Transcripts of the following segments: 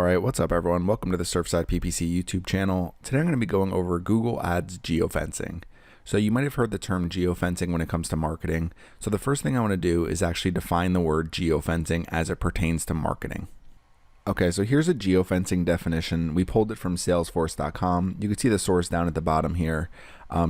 Alright, what's up everyone? Welcome to the Surfside PPC YouTube channel. Today I'm going to be going over Google Ads Geofencing. So you might have heard the term geofencing when it comes to marketing. So the first thing I want to do is actually define the word geofencing as it pertains to marketing. Okay, so here's a geofencing definition. We pulled it from salesforce.com. You can see the source down at the bottom here.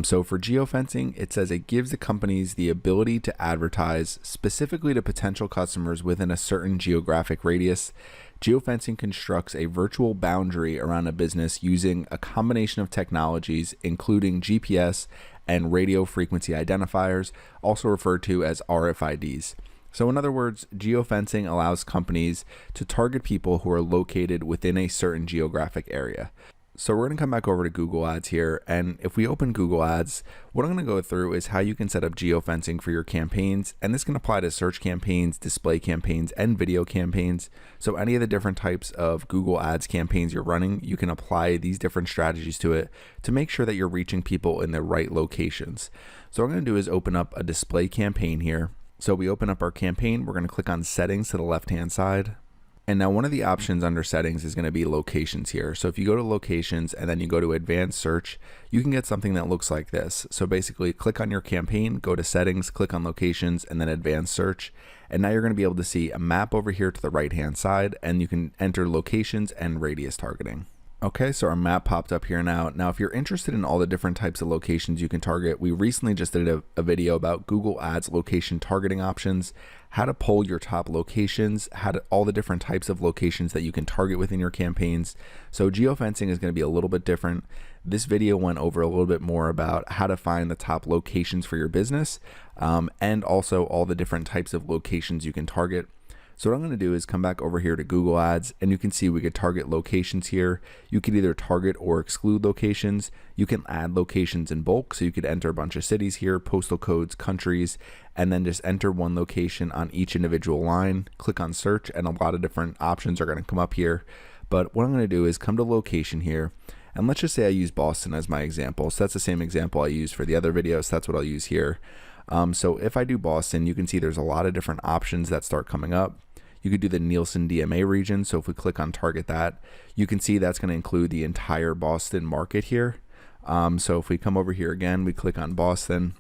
So for geofencing, it says it gives the companies the ability to advertise specifically to potential customers within a certain geographic radius. Geofencing constructs a virtual boundary around a business using a combination of technologies, including GPS and radio frequency identifiers, also referred to as RFIDs. So in other words, geofencing allows companies to target people who are located within a certain geographic area. So we're going to come back over to Google Ads here, and if we open Google Ads, what I'm going to go through is how you can set up geofencing for your campaigns, and this can apply to search campaigns, display campaigns, and video campaigns. So any of the different types of Google Ads campaigns you're running, you can apply these different strategies to it to make sure that you're reaching people in the right locations. So what I'm going to do is open up a display campaign here. So we open up our campaign, we're going to click on settings to the left hand side. And now one of the options under settings is going to be locations here. So if you go to locations and then you go to advanced search, you can get something that looks like this. So basically click on your campaign, go to settings, click on locations, and then advanced search. And now you're going to be able to see a map over here to the right hand side, and you can enter locations and radius targeting. Okay, so our map popped up here now. Now, if you're interested in all the different types of locations you can target, we recently just did a video about Google Ads location targeting options, how to pull your top locations, all the different types of locations that you can target within your campaigns. So geofencing is going to be a little bit different. This video went over a little bit more about how to find the top locations for your business, and also all the different types of locations you can target. So what I'm going to do is come back over here to Google Ads, and you can see we could target locations here. You could either target or exclude locations. You can add locations in bulk, so you could enter a bunch of cities here, postal codes, countries, and then just enter one location on each individual line. Click on search, and a lot of different options are going to come up here. But what I'm going to do is come to location here, and let's just say I use Boston as my example. So that's the same example I used for the other video, so that's what I'll use here. So if I do Boston, you can see there's a lot of different options that start coming up. You could do the Nielsen DMA region. So if we click on target that, you can see that's going to include the entire Boston market here. So if we come over here again, we click on Boston.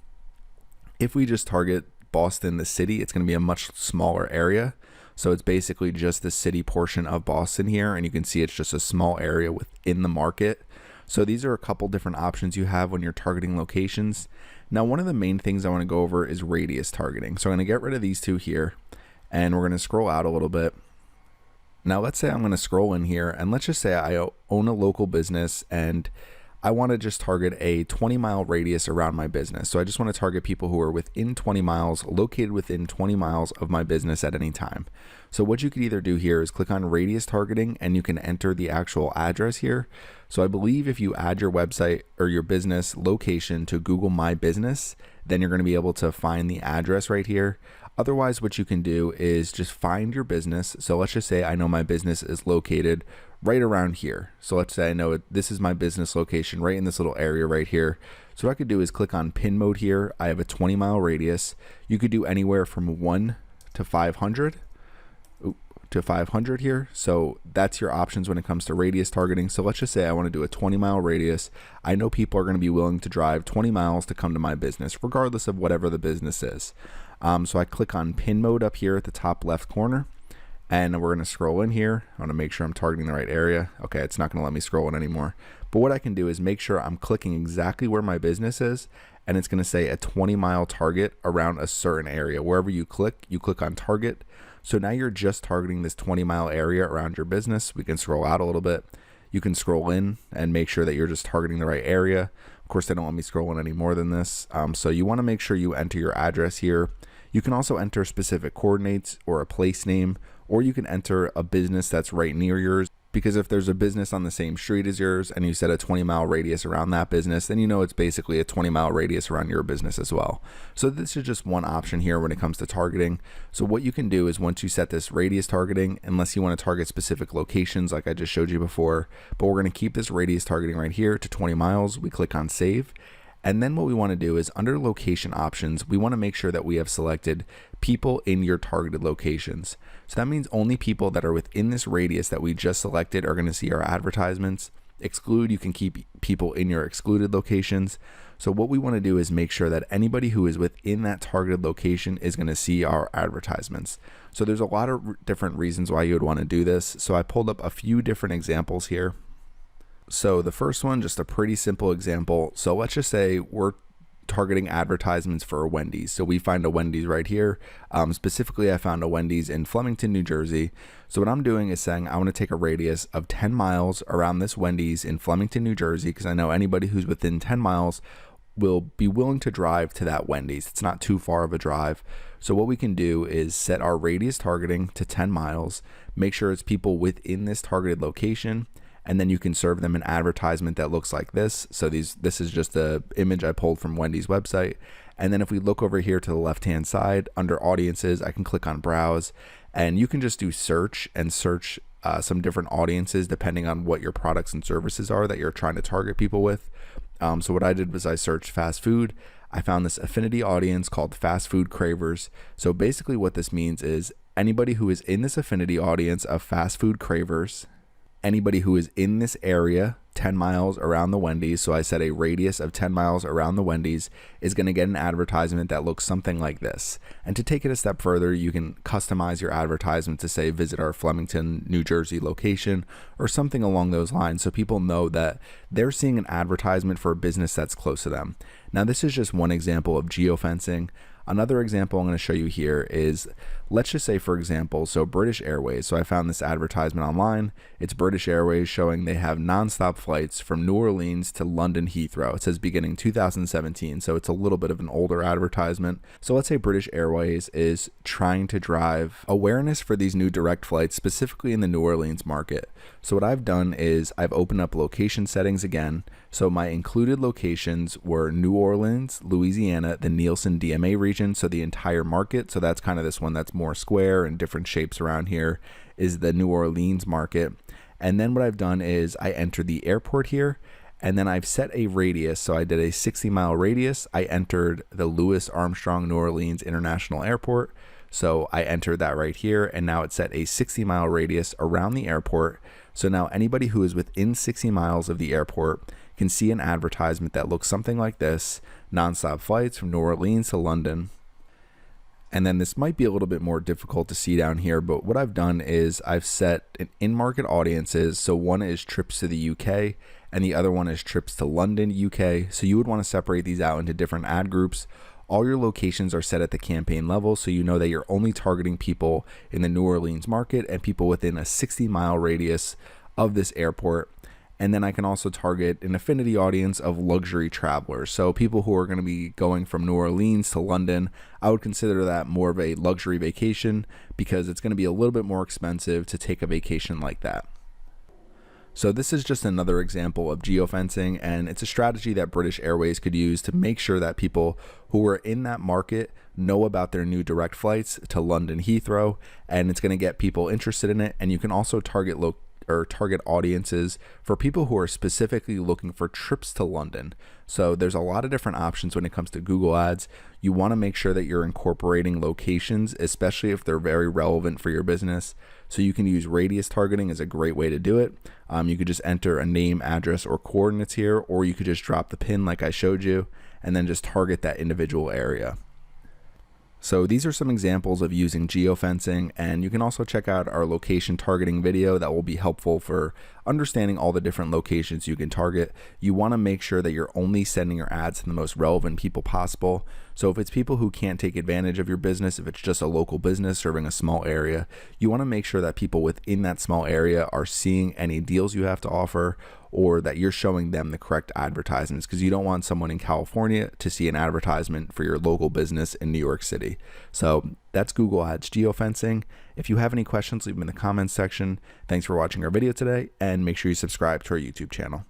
If we just target Boston, the city, it's going to be a much smaller area. So it's basically just the city portion of Boston here. And you can see it's just a small area within the market. So these are a couple different options you have when you're targeting locations. Now, one of the main things I want to go over is radius targeting. So I'm going to get rid of these two here, and we're going to scroll out a little bit. Now, let's say I'm going to scroll in here, and let's just say I own a local business and I want to just target a 20-mile radius around my business. So I just want to target people who are within 20 miles, located within 20 miles of my business at any time. So what you could either do here is click on radius targeting, and you can enter the actual address here. So I believe if you add your website or your business location to Google My Business, then you're going to be able to find the address right here. Otherwise, what you can do is just find your business. So let's just say I know my business is located right around here. So let's say I know this is my business location right in this little area right here. So what I could do is click on pin mode here. I have a 20-mile radius. You could do anywhere from 1 to 500 here. So that's your options when it comes to radius targeting. So let's just say I want to do a 20-mile radius. I know people are going to be willing to drive 20 miles to come to my business, regardless of whatever the business is. So I click on pin mode up here at the top left corner, and we're going to scroll in here. I want to make sure I'm targeting the right area. Okay, it's not going to let me scroll in anymore. But what I can do is make sure I'm clicking exactly where my business is, and it's going to say a 20-mile target around a certain area. Wherever you click on target. So now you're just targeting this 20-mile area around your business. We can scroll out a little bit. You can scroll in and make sure that you're just targeting the right area. Of course, they don't want me scrolling any more than this. So you want to make sure you enter your address here. You can also enter specific coordinates or a place name, or you can enter a business that's right near yours. Because if there's a business on the same street as yours and you set a 20-mile radius around that business, then you know it's basically a 20-mile radius around your business as well. So this is just one option here when it comes to targeting. So what you can do is once you set this radius targeting, unless you want to target specific locations like I just showed you before, but we're going to keep this radius targeting right here to 20 miles. We click on save. And then what we want to do is under location options, we want to make sure that we have selected people in your targeted locations. So that means only people that are within this radius that we just selected are going to see our advertisements. Exclude, you can keep people in your excluded locations. So what we want to do is make sure that anybody who is within that targeted location is going to see our advertisements. So there's a lot of different reasons why you would want to do this. So I pulled up a few different examples here. So the first one, just a pretty simple example. So let's just say we're targeting advertisements for a Wendy's. So we find a Wendy's right here. Specifically, I found a Wendy's in Flemington, New Jersey. So what I'm doing is saying I want to take a radius of 10 miles around this Wendy's in Flemington, New Jersey, because I know anybody who's within 10 miles will be willing to drive to that Wendy's. It's not too far of a drive. So what we can do is set our radius targeting to 10 miles, make sure it's people within this targeted location, and then you can serve them an advertisement that looks like this. So this is just the image I pulled from Wendy's website. And then if we look over here to the left-hand side under audiences, I can click on browse, and you can just do search and search some different audiences depending on what your products and services are that you're trying to target people with. So what I did was I searched fast food. I found this affinity audience called fast food cravers. So basically what this means is anybody who is in this affinity audience of fast food cravers, anybody who is in this area 10 miles around the Wendy's, so I set a radius of 10 miles around the Wendy's, is going to get an advertisement that looks something like this. And to take it a step further, you can customize your advertisement to say visit our Flemington, New Jersey location or something along those lines, so people know that they're seeing an advertisement for a business that's close to them. Now this is just one example of geofencing. Another example I'm going to show you here is, let's just say, for example, so British Airways. So I found this advertisement online. It's British Airways showing they have nonstop flights from New Orleans to London Heathrow. It says beginning 2017, so it's a little bit of an older advertisement. So let's say British Airways is trying to drive awareness for these new direct flights, specifically in the New Orleans market. So what I've done is I've opened up location settings again. So my included locations were New Orleans, Louisiana, the Nielsen DMA region, so the entire market. So that's kind of this one that's more square and different shapes around here is the New Orleans market. And then what I've done is I entered the airport here, and then I've set a radius. So I did a 60-mile radius. I entered the Louis Armstrong New Orleans International Airport. So I entered that right here, and now it's set a 60-mile radius around the airport. So now anybody who is within 60 miles of the airport can see an advertisement that looks something like this: nonstop flights from New Orleans to London. And then this might be a little bit more difficult to see down here, but what I've done is I've set an in-market audiences. So one is trips to the UK and the other one is trips to London, UK. So you would want to separate these out into different ad groups. All your locations are set at the campaign level, so you know that you're only targeting people in the New Orleans market and people within a 60-mile radius of this airport. And then I can also target an affinity audience of luxury travelers. So people who are going to be going from New Orleans to London, I would consider that more of a luxury vacation because it's going to be a little bit more expensive to take a vacation like that. So this is just another example of geofencing, and it's a strategy that British Airways could use to make sure that people who are in that market know about their new direct flights to London Heathrow, and it's going to get people interested in it. And you can also target audiences for people who are specifically looking for trips to London. So there's a lot of different options when it comes to Google Ads. You want to make sure that you're incorporating locations, especially if they're very relevant for your business. So you can use radius targeting as a great way to do it. You could just enter a name, address, or coordinates here, or you could just drop the pin like I showed you and then just target that individual area. So these are some examples of using geofencing, and you can also check out our location targeting video that will be helpful for understanding all the different locations you can target. You want to make sure that you're only sending your ads to the most relevant people possible. So if it's people who can't take advantage of your business, if it's just a local business serving a small area, you want to make sure that people within that small area are seeing any deals you have to offer, or that you're showing them the correct advertisements, because you don't want someone in California to see an advertisement for your local business in New York City. So that's Google Ads Geofencing. If you have any questions, leave them in the comments section. Thanks for watching our video today, and make sure you subscribe to our YouTube channel.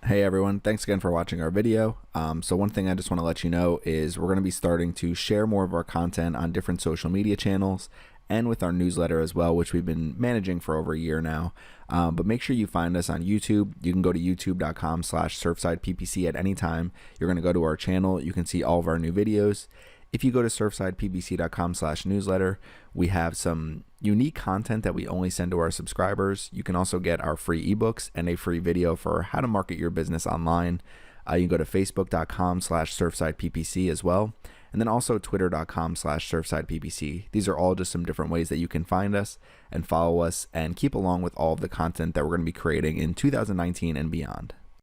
Hey everyone, thanks again for watching our video. So one thing I just want to let you know is we're going to be starting to share more of our content on different social media channels, and with our newsletter as well, which we've been managing for over a year now. But make sure you find us on YouTube. You can go to youtube.com/SurfsidePPC at any time. You're going to go to our channel. You can see all of our new videos. If you go to surfsideppc.com/newsletter, we have some unique content that we only send to our subscribers. You can also get our free ebooks and a free video for how to market your business online. You can go to facebook.com/surfsideppc as well. And then also twitter.com/surfsideppc. These are all just some different ways that you can find us and follow us and keep along with all of the content that we're going to be creating in 2019 and beyond.